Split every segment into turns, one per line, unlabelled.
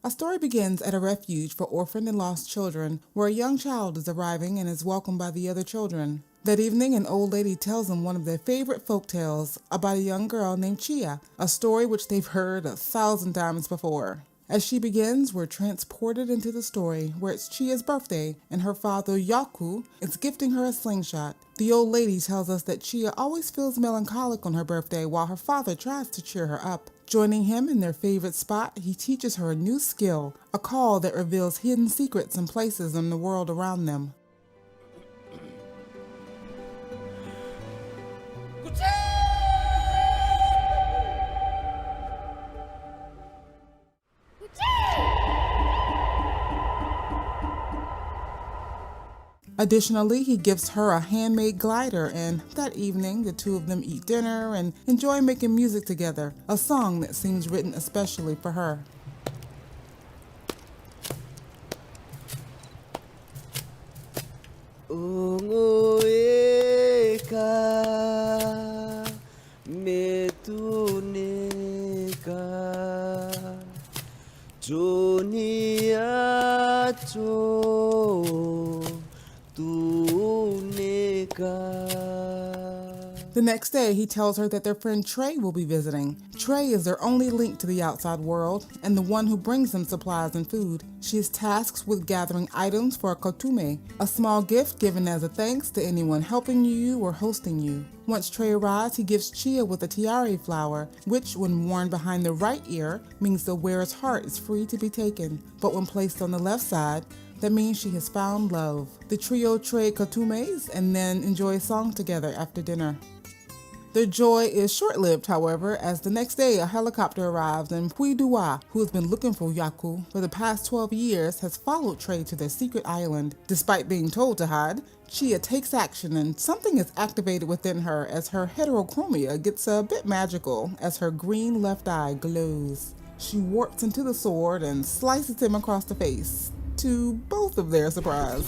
Our story begins at a refuge for orphaned and lost children, where a young child is arriving and is welcomed by the other children. That evening, an old lady tells them one of their favorite folk tales about a young girl named Chia, a story which they've heard 1,000 times before. As she begins, we're transported into the story where it's Chia's birthday and her father Yaku is gifting her a slingshot. The old lady tells us that Chia always feels melancholic on her birthday while her father tries to cheer her up. Joining him in their favorite spot, he teaches her a new skill, a call that reveals hidden secrets and places in the world around them. Additionally, he gives her a handmade glider, and that evening the two of them eat dinner and enjoy making music together, a song that seems written especially for her. The next day, he tells her that their friend Trey will be visiting. Trey is their only link to the outside world and the one who brings them supplies and food. She is tasked with gathering items for a kotume, a small gift given as a thanks to anyone helping you or hosting you. Once Trey arrives, he gives Chia with a tiare flower, which, when worn behind the right ear, means the wearer's heart is free to be taken. But when placed on the left side, that means she has found love. The trio trade kotumes and then enjoy a song together after dinner. Their joy is short-lived, however, as the next day a helicopter arrives and Puede, who has been looking for Yaku for the past 12 years, has followed Trey to their secret island. Despite being told to hide, Chia takes action and something is activated within her as her heterochromia gets a bit magical as her green left eye glows. She warps into the sword and slices him across the face, to both of their surprise.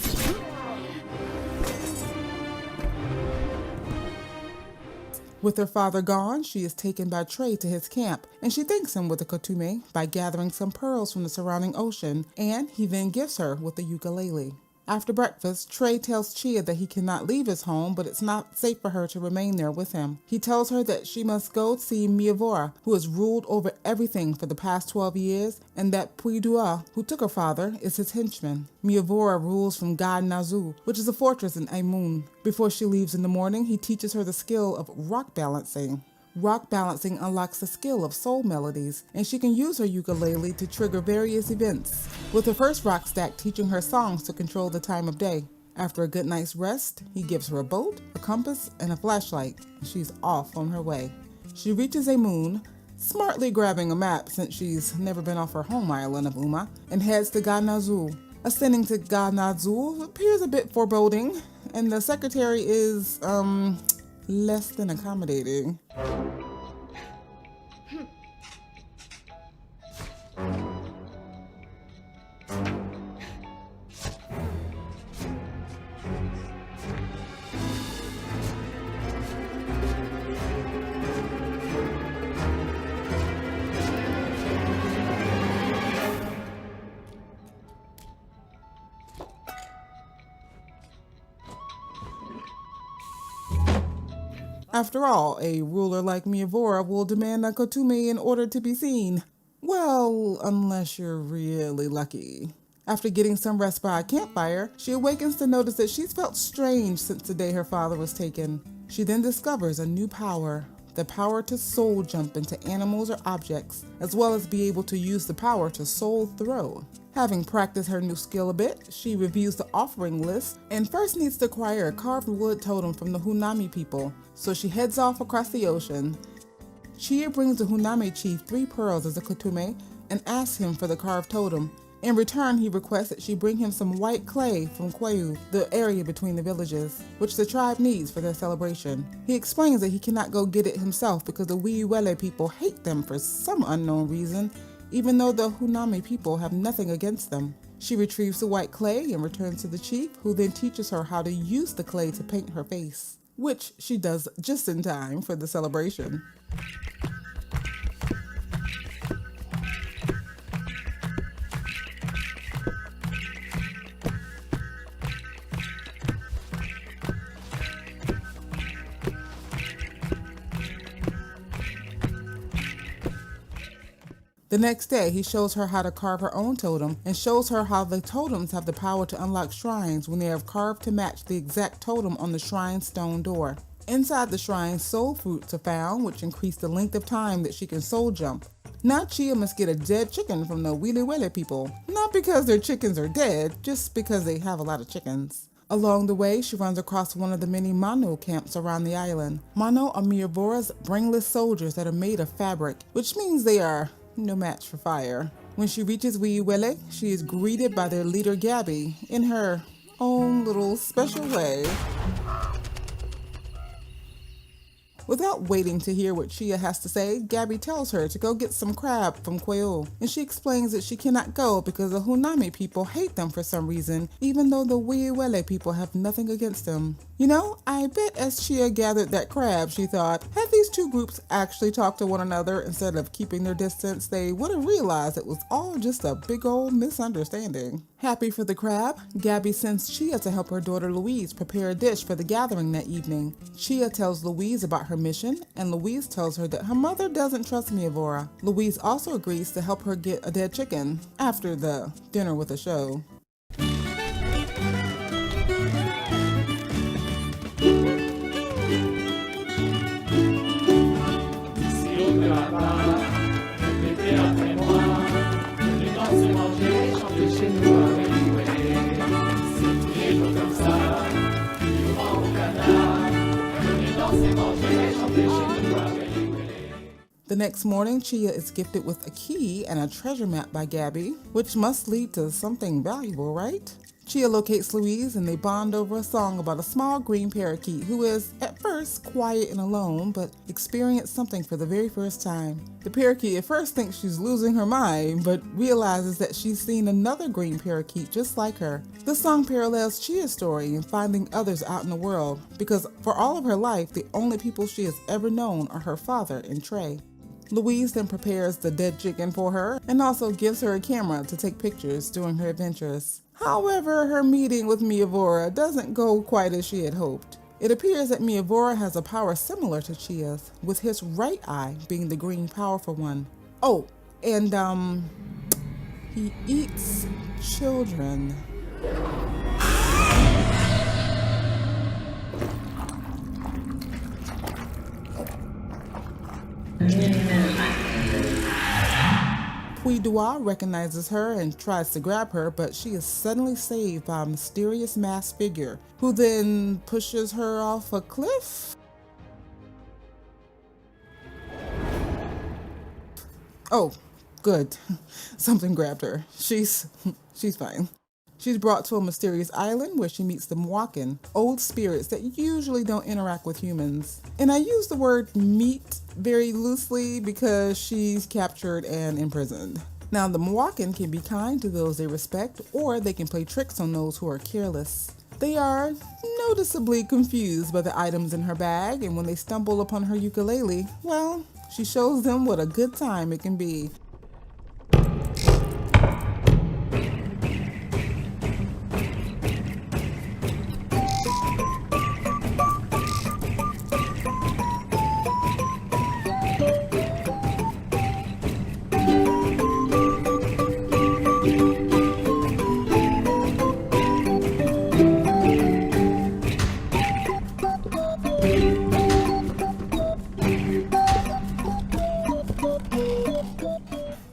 With her father gone, she is taken by Trey to his camp, and she thanks him with a kotume by gathering some pearls from the surrounding ocean, and he then gifts her with a ukulele. After breakfast, Trey tells Chia that he cannot leave his home, but it's not safe for her to remain there with him. He tells her that she must go see Miavora, who has ruled over everything for the past 12 years, and that Puidua, who took her father, is his henchman. Miavora rules from God Nazu, which is a fortress in Amun. Before she leaves in the morning, he teaches her the skill of rock balancing. Rock balancing unlocks the skill of soul melodies, and she can use her ukulele to trigger various events, with her first rock stack teaching her songs to control the time of day. After a good night's rest, he gives her a boat, a compass, and a flashlight, and she's off on her way. She reaches a moon, smartly grabbing a map since she's never been off her home island of Uma, and heads to Ganazul. Ascending to Ganazul appears a bit foreboding, and the secretary is, less than accommodating. After all, a ruler like Miavora will demand a kotume in order to be seen. Well, unless you're really lucky. After getting some rest by a campfire, she awakens to notice that she's felt strange since the day her father was taken. She then discovers a new power, the power to soul jump into animals or objects, as well as be able to use the power to soul throw. Having practiced her new skill a bit, she reviews the offering list and first needs to acquire a carved wood totem from the Hunami people, so she heads off across the ocean. Chia brings the Hunami chief 3 pearls as a kotume and asks him for the carved totem. In return, he requests that she bring him some white clay from Kwayu, the area between the villages, which the tribe needs for their celebration. He explains that he cannot go get it himself because the Wiiwele people hate them for some unknown reason, even though the Hunami people have nothing against them. She retrieves the white clay and returns to the chief, who then teaches her how to use the clay to paint her face, which she does just in time for the celebration. The next day, he shows her how to carve her own totem and shows her how the totems have the power to unlock shrines when they are carved to match the exact totem on the shrine's stone door. Inside the shrine, soul fruits are found, which increase the length of time that she can soul jump. Now Chia must get a dead chicken from the Wile Wile people. Not because their chickens are dead, just because they have a lot of chickens. Along the way, she runs across one of the many Mano camps around the island. Mano are Miavora's brainless soldiers that are made of fabric, which means they are no match for fire. When she reaches Wile Wile, she is greeted by their leader Gabby in her own little special way. Without waiting to hear what Chia has to say, Gabby tells her to go get some crab from Quail, and she explains that she cannot go because the Hunami people hate them for some reason, even though the Wile people have nothing against them. You know, I bet as Chia gathered that crab, she thought, had these two groups actually talked to one another instead of keeping their distance, they would have realized it was all just a big old misunderstanding. Happy for the crab, Gabby sends Chia to help her daughter Louise prepare a dish for the gathering that evening. Chia tells Louise about her mission, and Louise tells her that her mother doesn't trust Miavora. Louise also agrees to help her get a dead chicken after the dinner with a show. The next morning, Chia is gifted with a key and a treasure map by Gabby, which must lead to something valuable, right? Chia locates Louise and they bond over a song about a small green parakeet who is, at first, quiet and alone, but experienced something for the very first time. The parakeet at first thinks she's losing her mind, but realizes that she's seen another green parakeet just like her. The song parallels Chia's story in finding others out in the world, because for all of her life, the only people she has ever known are her father and Trey. Louise then prepares the dead chicken for her and also gives her a camera to take pictures during her adventures. However, her meeting with Miavora doesn't go quite as she had hoped. It appears that Miavora has a power similar to Chia's, with his right eye being the green powerful one. Oh, and he eats children. Puidua recognizes her and tries to grab her, but she is suddenly saved by a mysterious masked figure, who then pushes her off a cliff? Oh, good. Something grabbed her. She's fine. She's brought to a mysterious island where she meets the Mwakin, old spirits that usually don't interact with humans. And I use the word meet very loosely because she's captured and imprisoned. Now, the Mwakin can be kind to those they respect, or they can play tricks on those who are careless. They are noticeably confused by the items in her bag, and when they stumble upon her ukulele, well, she shows them what a good time it can be.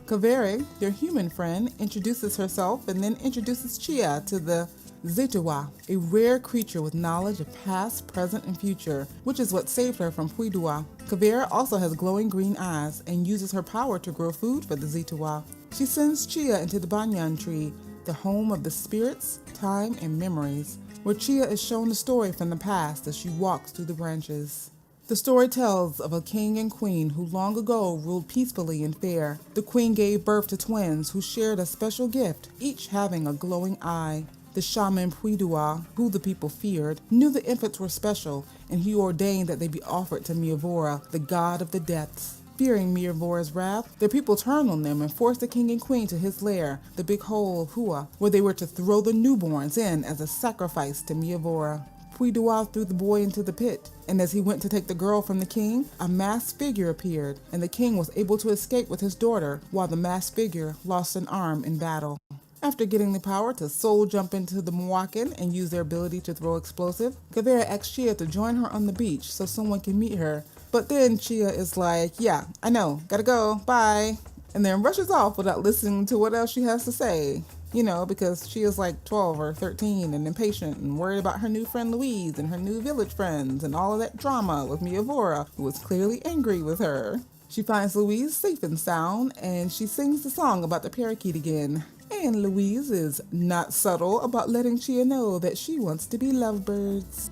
Kaveri, their human friend, introduces herself and then introduces Chia to the Zetowa, a rare creature with knowledge of past, present, and future, which is what saved her from Puidua. Kaveri also has glowing green eyes and uses her power to grow food for the Zetowa. She sends Chia into the banyan tree, the home of the spirits, time, and memories, where Chia is shown a story from the past as she walks through the branches. The story tells of a king and queen who long ago ruled peacefully and fair. The queen gave birth to twins who shared a special gift, each having a glowing eye. The shaman Puidua, who the people feared, knew the infants were special, and he ordained that they be offered to Miavora, the god of the deaths. Fearing Miavora's wrath, their people turned on them and forced the king and queen to his lair, the big hole of Hua, where they were to throw the newborns in as a sacrifice to Miavora. Puidua threw the boy into the pit, and as he went to take the girl from the king, a masked figure appeared, and the king was able to escape with his daughter, while the masked figure lost an arm in battle. After getting the power to soul jump into the Moacan and use their ability to throw explosive, Kaveri asks Chia to join her on the beach so someone can meet her. But then Chia is like, yeah, I know, gotta go, bye. And then rushes off without listening to what else she has to say. You know, because she is like 12 or 13 and impatient and worried about her new friend Louise and her new village friends and all of that drama with Miavora, who was clearly angry with her. She finds Louise safe and sound, and she sings the song about the parakeet again. And Louise is not subtle about letting Chia know that she wants to be lovebirds.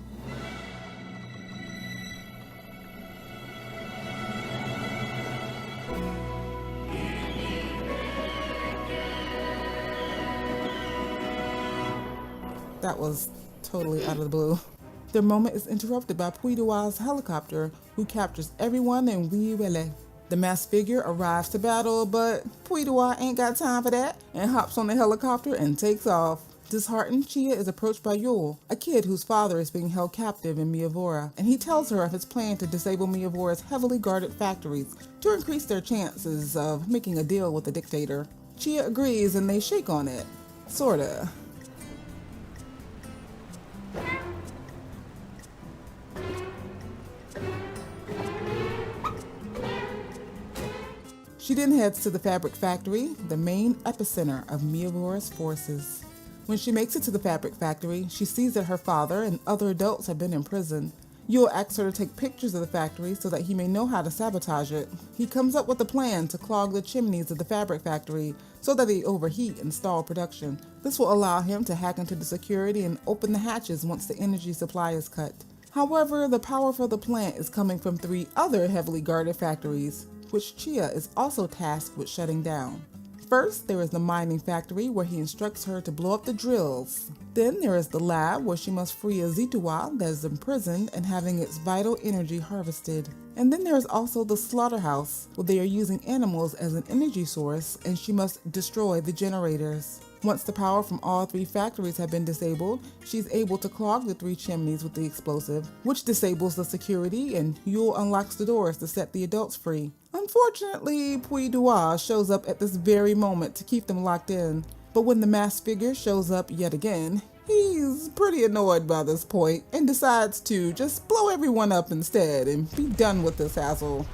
That was totally out of the blue. Their moment is interrupted by Puidua's helicopter, who captures everyone in Wiwele. The masked figure arrives to battle, but Puidua ain't got time for that and hops on the helicopter and takes off. Disheartened, Chia is approached by Yule, a kid whose father is being held captive in Miavora, and he tells her of his plan to disable Miavora's heavily guarded factories to increase their chances of making a deal with the dictator. Chia agrees and they shake on it. Sorta. She then heads to the fabric factory, the main epicenter of Miavora's forces. When she makes it to the fabric factory, she sees that her father and other adults have been imprisoned. Yule asks her to take pictures of the factory so that he may know how to sabotage it. He comes up with a plan to clog the chimneys of the fabric factory so that they overheat and stall production. This will allow him to hack into the security and open the hatches once the energy supply is cut. However, the power for the plant is coming from 3 other heavily guarded factories, which Chia is also tasked with shutting down. First, there is the mining factory where he instructs her to blow up the drills. Then there is the lab where she must free a Zituwa that is imprisoned and having its vital energy harvested. And then there is also the slaughterhouse where they are using animals as an energy source and she must destroy the generators. Once the power from all 3 factories have been disabled, she's able to clog the 3 chimneys with the explosive, which disables the security, and Yule unlocks the doors to set the adults free. Unfortunately, Puidua shows up at this very moment to keep them locked in, but when the masked figure shows up yet again, he's pretty annoyed by this point and decides to just blow everyone up instead and be done with this hassle.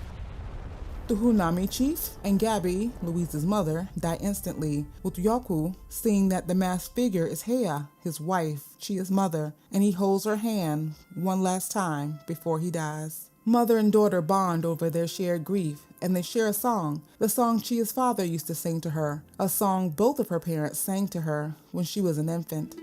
The Hunami chief and Gabi, Louise's mother, die instantly, with Yoku seeing that the masked figure is Heya, his wife, Chia's mother, and he holds her hand one last time before he dies. Mother and daughter bond over their shared grief, and they share a song, the song Chia's father used to sing to her, a song both of her parents sang to her when she was an infant.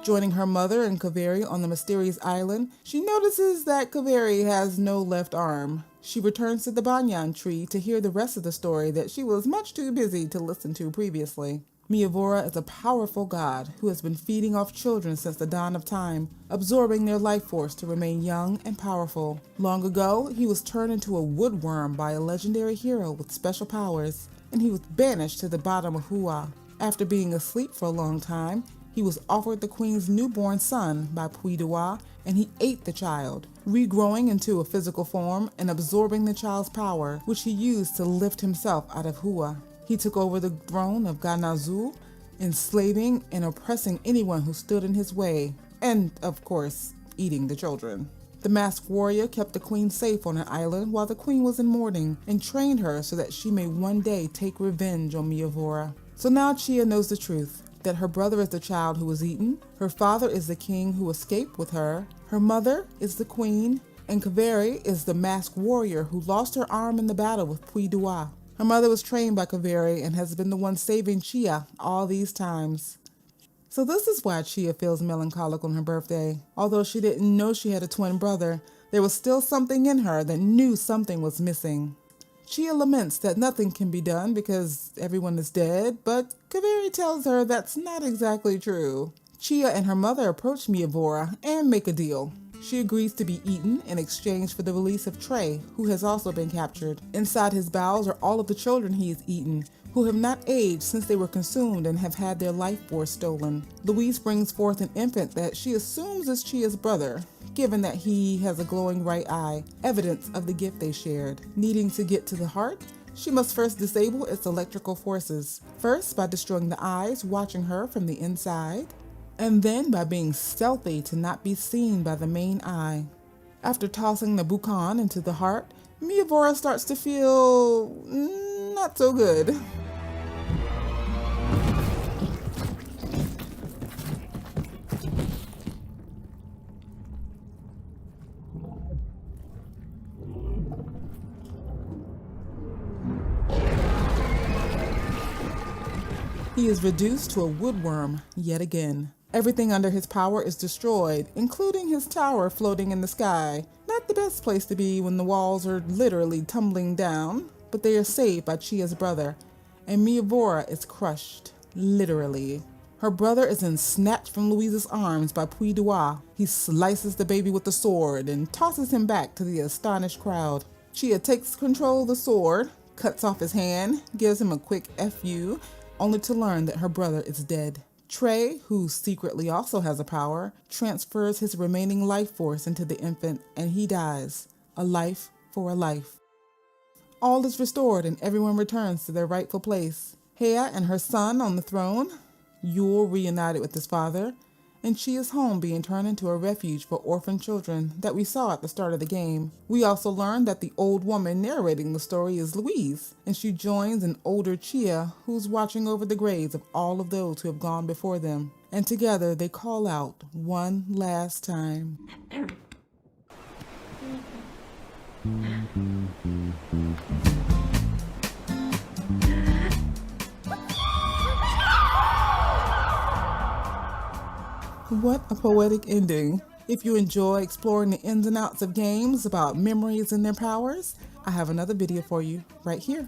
Joining her mother and Kaveri on the mysterious island, she notices that Kaveri has no left arm. She returns to the banyan tree to hear the rest of the story that she was much too busy to listen to previously. Miavora is a powerful god who has been feeding off children since the dawn of time, absorbing their life force to remain young and powerful. Long ago, he was turned into a woodworm by a legendary hero with special powers, and he was banished to the bottom of Hua. After being asleep for a long time, he was offered the queen's newborn son by Puidua, and he ate the child, regrowing into a physical form and absorbing the child's power, which he used to lift himself out of Hua. He took over the throne of Ganazu, enslaving and oppressing anyone who stood in his way, and, of course, eating the children. The masked warrior kept the queen safe on an island while the queen was in mourning, and trained her so that she may one day take revenge on Miavora. So now Chia knows the truth, that her brother is the child who was eaten, her father is the king who escaped with her mother is the queen, and Kaveri is the masked warrior who lost her arm in the battle with Puidua. Her mother was trained by Kaveri and has been the one saving Chia all these times. So this is why Chia feels melancholic on her birthday. Although she didn't know she had a twin brother, there was still something in her that knew something was missing. Chia laments that nothing can be done because everyone is dead, but Kaveri tells her that's not exactly true. Chia and her mother approach Miavora and make a deal. She agrees to be eaten in exchange for the release of Trey, who has also been captured. Inside his bowels are all of the children he has eaten, who have not aged since they were consumed and have had their life force stolen. Louise brings forth an infant that she assumes is Chia's brother, given that he has a glowing right eye, evidence of the gift they shared. Needing to get to the heart, she must first disable its electrical forces. First by destroying the eyes watching her from the inside, and then by being stealthy to not be seen by the main eye. After tossing the Bukan into the heart, Miyavora starts to feel not so good. He is reduced to a woodworm yet again. Everything under his power is destroyed, including his tower floating in the sky. Not the best place to be when the walls are literally tumbling down, but they are saved by Chia's brother, and Miyavora is crushed, literally. Her brother is then snatched from Louise's arms by Puede Decime. He slices the baby with the sword and tosses him back to the astonished crowd. Chia takes control of the sword, cuts off his hand, gives him a quick FU, only to learn that her brother is dead. Trey, who secretly also has a power, transfers his remaining life force into the infant, and he dies. A life for a life. All is restored and everyone returns to their rightful place. Hea and her son on the throne, Yule reunited with his father, and Chia's home being turned into a refuge for orphan children that we saw at the start of the game. We also learned that the old woman narrating the story is Louise, and she joins an older Chia who's watching over the graves of all of those who have gone before them. And together they call out one last time. What a poetic ending. If you enjoy exploring the ins and outs of games about memories and their powers, I have another video for you right here.